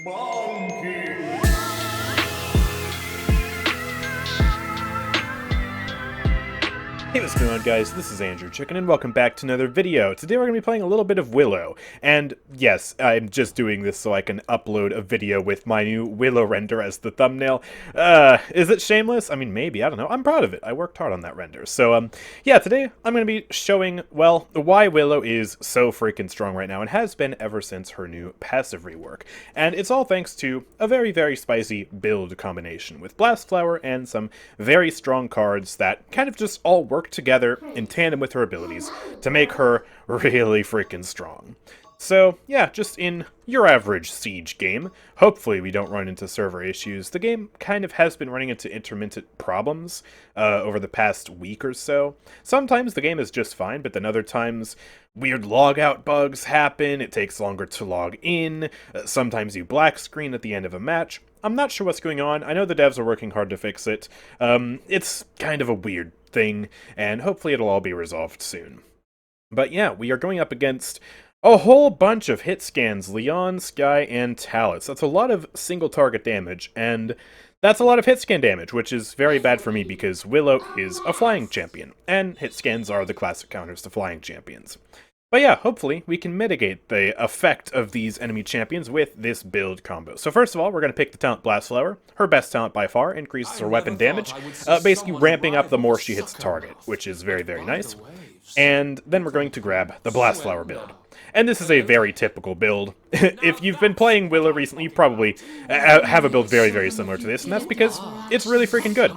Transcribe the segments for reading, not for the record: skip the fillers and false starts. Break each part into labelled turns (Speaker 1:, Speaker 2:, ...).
Speaker 1: Hey, what's going on, guys? This is AndrewChicken, and welcome back to another video. Today we're going to be playing a little bit of Willow, and yes, I'm just doing this so I can upload a video with my new Willow render as the thumbnail. Is it shameless? I mean, maybe, I don't know. I'm proud of it. I worked hard on that render. So, yeah, today I'm going to be showing, well, why Willow is so freaking strong right now, and has been ever since her new passive rework. And it's all thanks to a very, very spicy build combination with Blastflower and some very strong cards that kind of just all work together in tandem with her abilities to make her really freaking strong. So, yeah, just in your average Siege game, hopefully we don't run into server issues. The game kind of has been running into intermittent problems over the past week or so. Sometimes the game is just fine, but then other times weird logout bugs happen, it takes longer to log in, sometimes you black screen at the end of a match. I'm not sure what's going on. I know the devs are working hard to fix it. It's kind of a weird thing, and hopefully it'll all be resolved soon. But yeah, we are going up against a whole bunch of hit scans, Leon, Skye, and Talus. That's a lot of single target damage, and that's a lot of hit scan damage, which is very bad for me because Willow is a flying champion, and hit scans are the classic counters to flying champions. But yeah, hopefully we can mitigate the effect of these enemy champions with this build combo. So first of all, we're going to pick the talent Blastflower. Her best talent by far, increases her weapon damage, basically ramping up the more she hits the target, which is very, very nice. And then we're going to grab the Blastflower build. And this is a very typical build. If you've been playing Willow recently, you probably have a build very, very similar to this, and that's because it's really freaking good.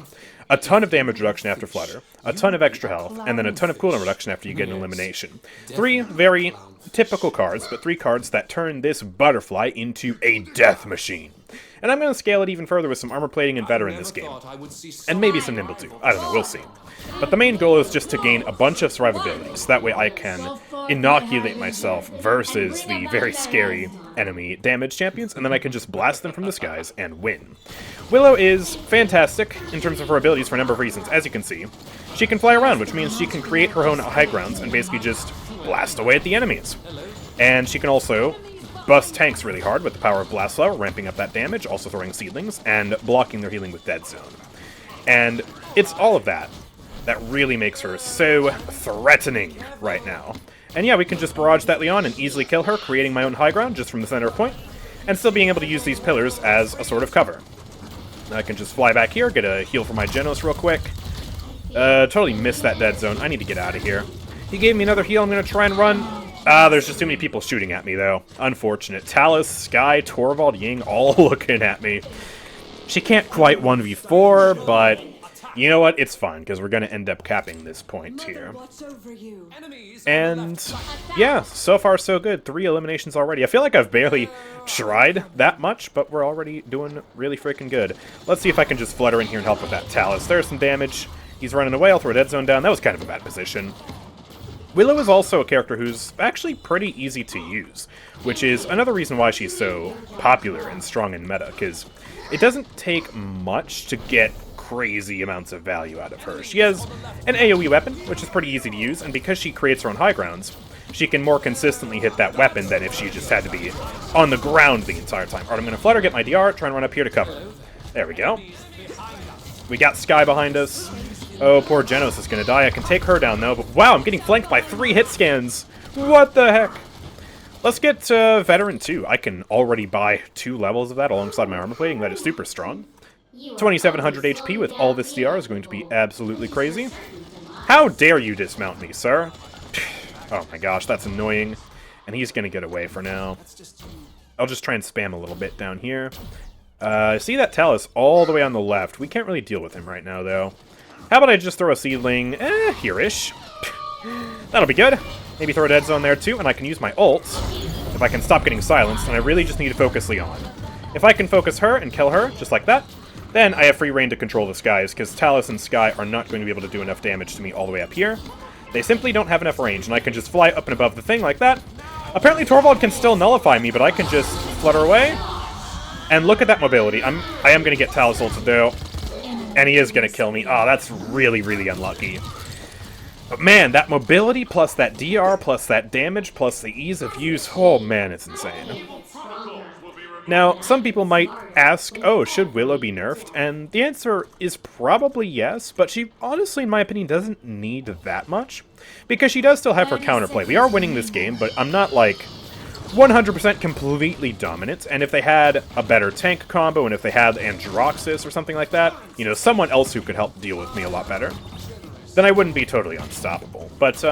Speaker 1: A ton of damage reduction after Flutter, a ton of extra health, and then a ton of cooldown reduction after you get an elimination. Three very typical cards, but three cards that turn this butterfly into a death machine. And I'm going to scale it even further with some armor plating and veteran in this game. And maybe some nimble too. I don't know, we'll see. But the main goal is just to gain a bunch of survivability, so that way I can inoculate myself versus the very scary enemy damage champions, and then I can just blast them from the skies and win. Willow is fantastic in terms of her abilities for a number of reasons. As you can see, she can fly around, which means she can create her own high grounds and basically just blast away at the enemies. And she can also bust tanks really hard with the power of Blastflower, ramping up that damage, also throwing seedlings, and blocking their healing with Dead Zone. And it's all of that that really makes her so threatening right now. And yeah, we can just barrage that Leon and easily kill her, creating my own high ground just from the center point, and still being able to use these pillars as a sort of cover. I can just fly back here, get a heal for my Genos real quick. Totally missed that Dead Zone. I need to get out of here. He gave me another heal. I'm going to try and run. There's just too many people shooting at me, though. Unfortunate. Talus, Skye, Torvald, Ying, all looking at me. She can't quite 1v4, but you know what? It's fine, because we're going to end up capping this point here. And yeah, so far so good. 3 eliminations already. I feel like I've barely tried that much, but we're already doing really freaking good. Let's see if I can just flutter in here and help with that Talus. There's some damage. He's running away. I'll throw a Dead Zone down. That was kind of a bad position. Willow is also a character who's actually pretty easy to use, which is another reason why she's so popular and strong in meta, because it doesn't take much to get crazy amounts of value out of her. She has an AoE weapon, which is pretty easy to use, and because she creates her own high grounds, she can more consistently hit that weapon than if she just had to be on the ground the entire time. Alright, I'm going to flutter, get my DR, try and run up here to cover. There we go. We got Skye behind us. Oh, poor Genos is going to die. I can take her down, though, but wow, I'm getting flanked by 3 hit scans. What the heck? Let's get Veteran 2. I can already buy 2 levels of that alongside my armor plating. That is super strong. 2700 HP with all this DR is going to be absolutely crazy. How dare you dismount me, sir? Oh my gosh, that's annoying. And he's going to get away for now. I'll just try and spam a little bit down here. See that Talus all the way on the left. We can't really deal with him right now, though. How about I just throw a seedling here-ish? That'll be good. Maybe throw a Dead Zone there, too, and I can use my ult if I can stop getting silenced, and I really just need to focus Leon. If I can focus her and kill her, just like that, then I have free reign to control the skies, because Talus and Skye are not going to be able to do enough damage to me all the way up here. They simply don't have enough range, and I can just fly up and above the thing like that. Apparently Torvald can still nullify me, but I can just flutter away. And look at that mobility. I am going to get Talus ulted, though. And he is going to kill me. Oh, that's really, really unlucky. But man, that mobility plus that DR plus that damage plus the ease of use, oh man, it's insane. Now, some people might ask, oh, should Willo be nerfed? And the answer is probably yes, but she honestly, in my opinion, doesn't need that much. Because she does still have her counterplay. We are winning this game, but I'm not, like, 100% completely dominant, and if they had a better tank combo, and if they had Androxis or something like that, you know, someone else who could help deal with me a lot better, then I wouldn't be totally unstoppable. But,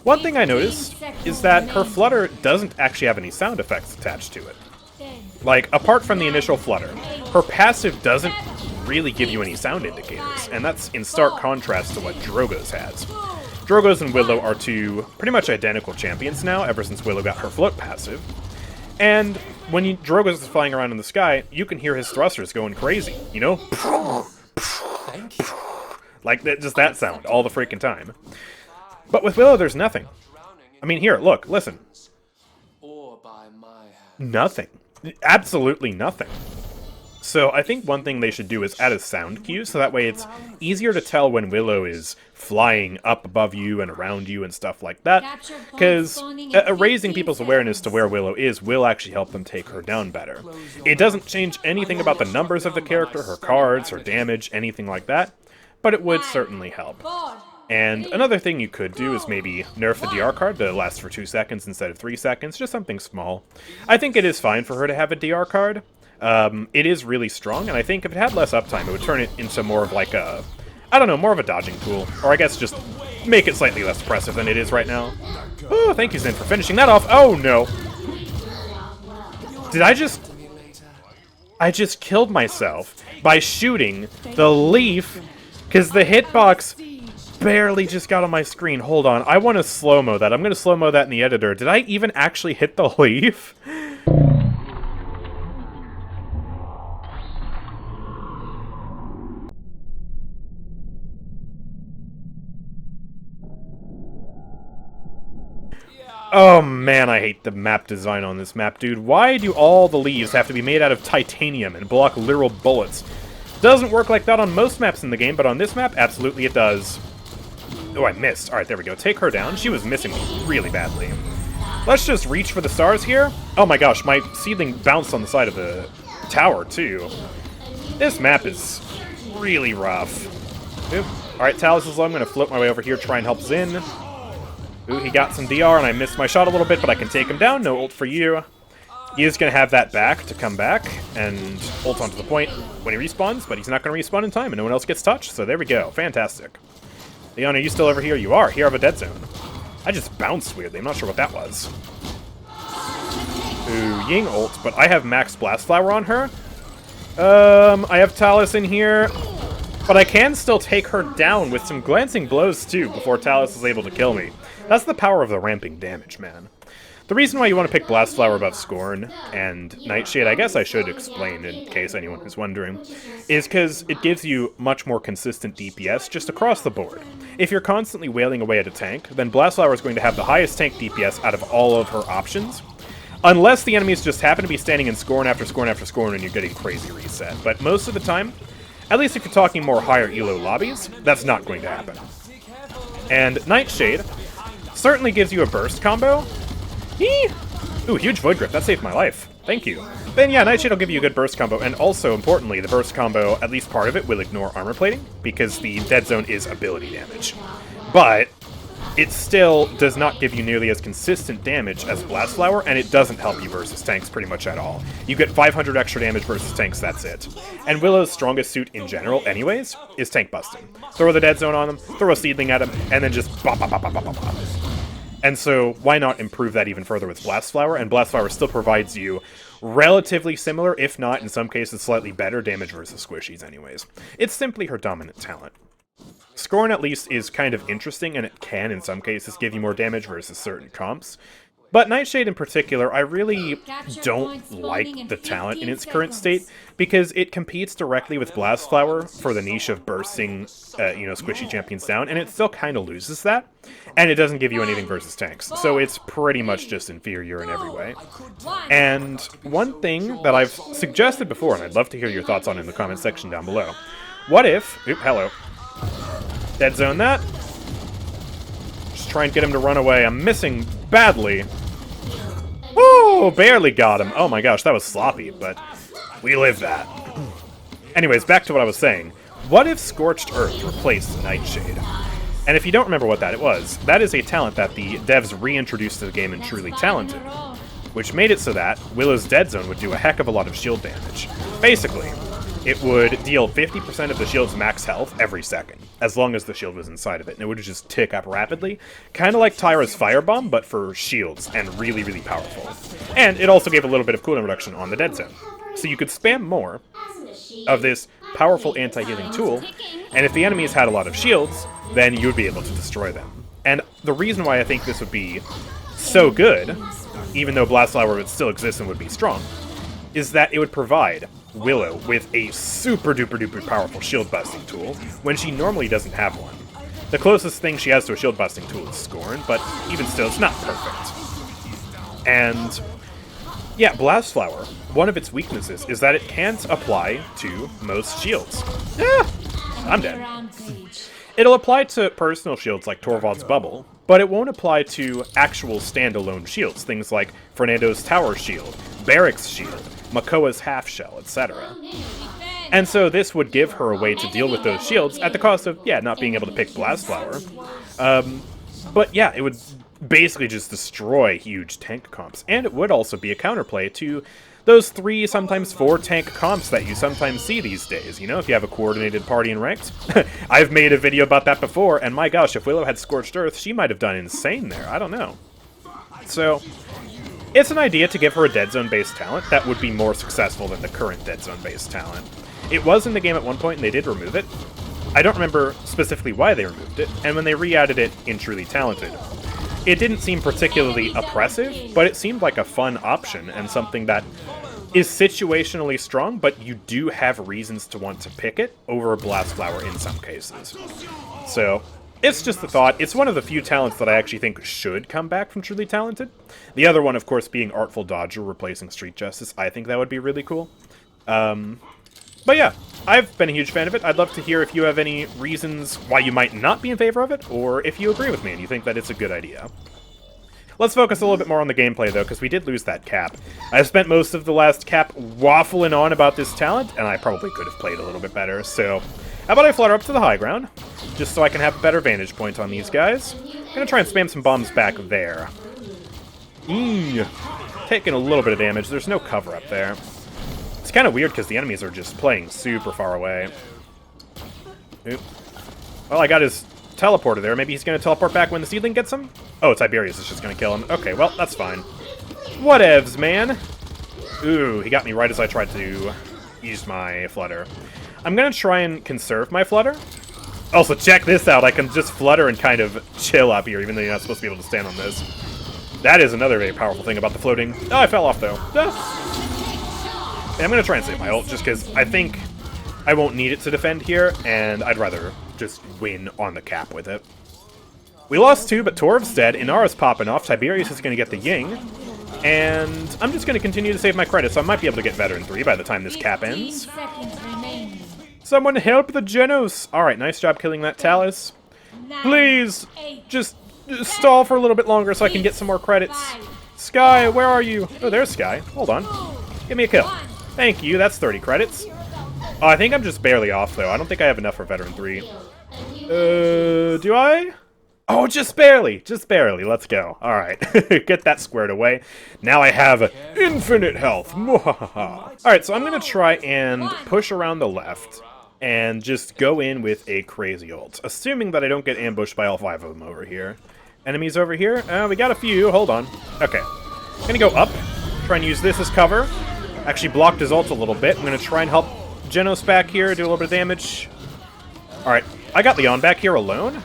Speaker 1: one thing I noticed is that her flutter doesn't actually have any sound effects attached to it. Like, apart from the initial flutter, her passive doesn't really give you any sound indicators, and that's in stark contrast to what Drogo's has. Drogo's and Willo are two pretty much identical champions now, ever since Willo got her float passive. And when Drogo's is flying around in the sky, you can hear his thrusters going crazy, you know? Like, just that sound all the freaking time. But with Willo, there's nothing. I mean, here, look, listen. Nothing. Absolutely nothing. So I think one thing they should do is add a sound cue, so that way it's easier to tell when Willo is flying up above you and around you and stuff like that. Because raising people's awareness to where Willo is will actually help them take her down better. It doesn't change anything about the numbers of the character, her cards, her damage, anything like that, but it would certainly help. And another thing you could do is maybe nerf the DR card to last for 2 seconds instead of 3 seconds, just something small. I think it is fine for her to have a DR card. It is really strong, and I think if it had less uptime, it would turn it into more of like a, I don't know, more of a dodging tool. Or I guess just make it slightly less oppressive than it is right now. Oh, thank you, Zin, for finishing that off. Oh, no. Did I just killed myself by shooting the leaf, because the hitbox barely just got on my screen. Hold on, I want to slow-mo that. I'm going to slow-mo that in the editor. Did I even actually hit the leaf? Oh man, I hate the map design on this map, dude. Why do all the leaves have to be made out of titanium and block literal bullets? Doesn't work like that on most maps in the game, but on this map, absolutely it does. Oh, I missed. Alright, there we go. Take her down. She was missing me really badly. Let's just reach for the stars here. Oh my gosh, my seedling bounced on the side of the tower, too. This map is really rough. Alright, Talus is low. I'm going to float my way over here, try and help Zin. Ooh, he got some DR, and I missed my shot a little bit, but I can take him down. No ult for you. He is going to have that back to come back and ult onto the point when he respawns, but he's not going to respawn in time, and no one else gets touched, so there we go. Fantastic. Leon, are you still over here? You are. Here I have a dead zone. I just bounced weirdly. I'm not sure what that was. Ooh, Ying ult, but I have max Blastflower on her. I have Talus in here, but I can still take her down with some glancing blows, too, before Talus is able to kill me. That's the power of the ramping damage, man. The reason why you want to pick Blastflower above Scorn and Nightshade, I guess I should explain in case anyone is wondering, is because it gives you much more consistent DPS just across the board. If you're constantly wailing away at a tank, then Blastflower is going to have the highest tank DPS out of all of her options, unless the enemies just happen to be standing in Scorn after Scorn after Scorn and you're getting crazy reset. But most of the time, at least if you're talking more higher elo lobbies, that's not going to happen. And Nightshade certainly gives you a burst combo. Eee! Ooh, huge Void Grip. That saved my life. Thank you. Then yeah, Nightshade will give you a good burst combo, and also, importantly, the burst combo, at least part of it, will ignore armor plating, because the dead zone is ability damage. But it still does not give you nearly as consistent damage as Blastflower, and it doesn't help you versus tanks pretty much at all. You get 500 extra damage versus tanks, that's it. And Willow's strongest suit in general, anyways, is tank busting. Throw the dead zone on them, throw a seedling at them, and then just bop, bop, bop, bop, bop, bop, bop. And so, why not improve that even further with Blastflower? And Blastflower still provides you relatively similar, if not, in some cases, slightly better damage versus squishies anyways. It's simply her dominant talent. Scorn, at least, is kind of interesting, and it can, in some cases, give you more damage versus certain comps. But Nightshade in particular, I really don't like the talent in its current state, because it competes directly with Blastflower for the niche of bursting, squishy champions down, and it still kind of loses that, and it doesn't give you anything versus tanks, so it's pretty much just inferior in every way. And one thing that I've suggested before, and I'd love to hear your thoughts on in the comment section down below, what if... Oop, hello. Dead zone that. Just try and get him to run away. I'm missing badly. Woo! Oh, barely got him. Oh my gosh, that was sloppy, but we live that. Anyways, back to what I was saying. What if Scorched Earth replaced Nightshade? And if you don't remember what that was, that is a talent that the devs reintroduced to the game in Truly Talented, which made it so that Willow's Dead Zone would do a heck of a lot of shield damage. Basically, it would deal 50% of the shield's max health every second, as long as the shield was inside of it, and it would just tick up rapidly, kind of like Tyra's Firebomb, but for shields, and really, really powerful. And it also gave a little bit of cooldown reduction on the Dead Zone. So you could spam more of this powerful anti-healing tool, and if the enemies had a lot of shields, then you'd be able to destroy them. And the reason why I think this would be so good, even though Blastflower would still exist and would be strong, is that it would provide Willow with a super duper duper powerful shield busting tool when she normally doesn't have one. The closest thing she has to a shield busting tool is Scorn, but even still, it's not perfect. And yeah, Blastflower, one of its weaknesses is that it can't apply to most shields. I'm dead. It'll apply to personal shields like Torvald's Bubble, but it won't apply to actual standalone shields, things like Fernando's Tower Shield, Barrick's Shield, Makoa's Half Shell, etc. And so this would give her a way to deal with those shields at the cost of, yeah, not being able to pick Blastflower. But yeah, it would basically just destroy huge tank comps, and it would also be a counterplay to those 3, sometimes 4 tank comps that you sometimes see these days, you know, if you have a coordinated party in ranked. I've made a video about that before, and my gosh, if Willow had Scorched Earth, she might have done insane there, I don't know. So, it's an idea to give her a Dead Zone-based talent that would be more successful than the current Dead Zone-based talent. It was in the game at one point, and they did remove it. I don't remember specifically why they removed it, and when they re-added it in Truly Talented, it didn't seem particularly oppressive, but it seemed like a fun option and something that is situationally strong, but you do have reasons to want to pick it over Blastflower in some cases. So, it's just a thought. It's one of the few talents that I actually think should come back from Truly Talented. The other one, of course, being Artful Dodger replacing Street Justice. I think that would be really cool. But yeah, I've been a huge fan of it. I'd love to hear if you have any reasons why you might not be in favor of it, or if you agree with me and you think that it's a good idea. Let's focus a little bit more on the gameplay, though, because we did lose that cap. I've spent most of the last cap waffling on about this talent, and I probably could have played a little bit better, so how about I flutter up to the high ground, just so I can have a better vantage point on these guys. I'm going to try and spam some bombs back there. Taking a little bit of damage. There's no cover up there. It's kind of weird because the enemies are just playing super far away. Oop. Well, I got his teleporter there. Maybe he's going to teleport back when the seedling gets him? Oh, Tiberius is just going to kill him. Okay, well, that's fine. Whatevs, man. Ooh, he got me right as I tried to use my flutter. I'm going to try and conserve my flutter. Also, check this out. I can just flutter and kind of chill up here, even though you're not supposed to be able to stand on this. That is another very powerful thing about the floating. Oh, I fell off, though. I'm going to try and save my ult, just because I think I won't need it to defend here, and I'd rather just win on the cap with it. We lost 2, but Torv's dead. Inara's popping off. Tiberius is going to get the Ying. And I'm just going to continue to save my credits, so I might be able to get Veteran 3 by the time this cap ends. Someone help the Genos! Alright, nice job killing that Talus. Please, just stall for a little bit longer so I can get some more credits. Sky, where are you? Oh, there's Sky. Hold on. Give me a kill. Thank you, that's 30 credits. Oh, I think I'm just barely off, though. I don't think I have enough for Veteran 3. Do I? Oh, just barely. Just barely. Let's go. Alright. Get that squared away. Now I have infinite health. Alright, so I'm going to try and push around the left and just go in with a crazy ult, assuming that I don't get ambushed by all 5 of them over here. Enemies over here? We got a few. Hold on. Okay. I'm going to go up. Try and use this as cover. Actually blocked his ult a little bit. I'm going to try and help Genos back here, do a little bit of damage. Alright, I got Leon back here alone.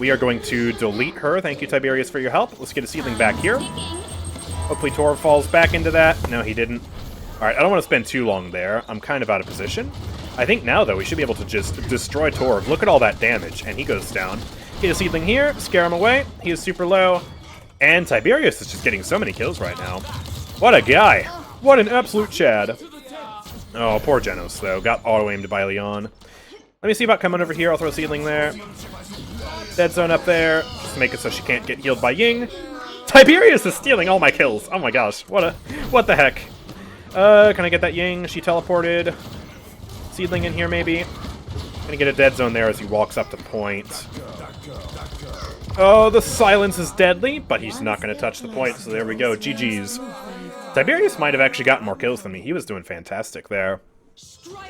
Speaker 1: We are going to delete her. Thank you, Tiberius, for your help. Let's get a seedling back here. Hopefully Tor falls back into that. No, he didn't. Alright, I don't want to spend too long there. I'm kind of out of position. I think now, though, we should be able to just destroy Tor. Look at all that damage, and he goes down. Get a seedling here, scare him away. He is super low. And Tiberius is just getting so many kills right now. What a guy. What an absolute Chad. Oh, poor Genos, though. Got auto-aimed by Leon. Let me see about coming over here. I'll throw a seedling there. Dead zone up there. Just make it so she can't get healed by Ying. Tiberius is stealing all my kills. Oh my gosh, what the heck? Can I get that Ying? She teleported. Seedling in here, maybe. Gonna get a dead zone there as he walks up to point. Oh, the silence is deadly, but he's not gonna touch the point, so there we go. GG's. Tiberius might have actually gotten more kills than me. He was doing fantastic there.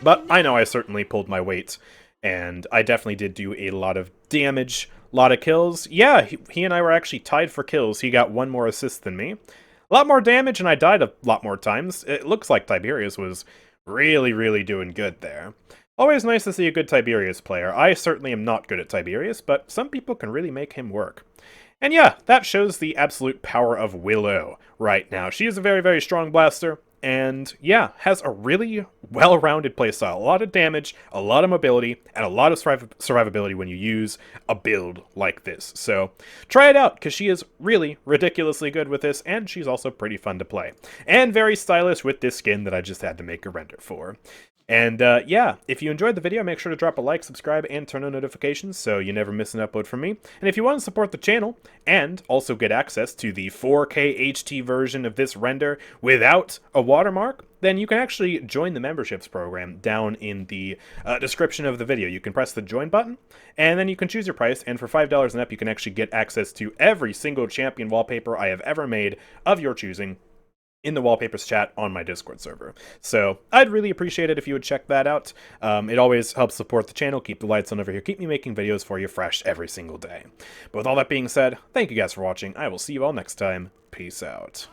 Speaker 1: But I know I certainly pulled my weight, and I definitely did do a lot of damage, a lot of kills. Yeah, he and I were actually tied for kills. He got one more assist than me. A lot more damage, and I died a lot more times. It looks like Tiberius was really, really doing good there. Always nice to see a good Tiberius player. I certainly am not good at Tiberius, but some people can really make him work. And yeah, that shows the absolute power of Willo right now. She is a very, very strong blaster, and yeah, has a really well-rounded playstyle. A lot of damage, a lot of mobility, and a lot of survivability when you use a build like this. So try it out, because she is really ridiculously good with this, and she's also pretty fun to play. And very stylish with this skin that I just had to make a render for. And yeah, if you enjoyed the video, make sure to drop a like, subscribe, and turn on notifications so you never miss an upload from me. And if you want to support the channel, and also get access to the 4K HT version of this render without a watermark, then you can actually join the memberships program down in the description of the video. You can press the join button, and then you can choose your price, and for $5 and up, you can actually get access to every single champion wallpaper I have ever made of your choosing in the wallpapers chat on my Discord server. So I'd really appreciate it if you would check that out. It always helps support the channel, keep the lights on over here, keep me making videos for you fresh every single day. But with all that being said, thank you guys for watching. I will see you all next time. Peace out.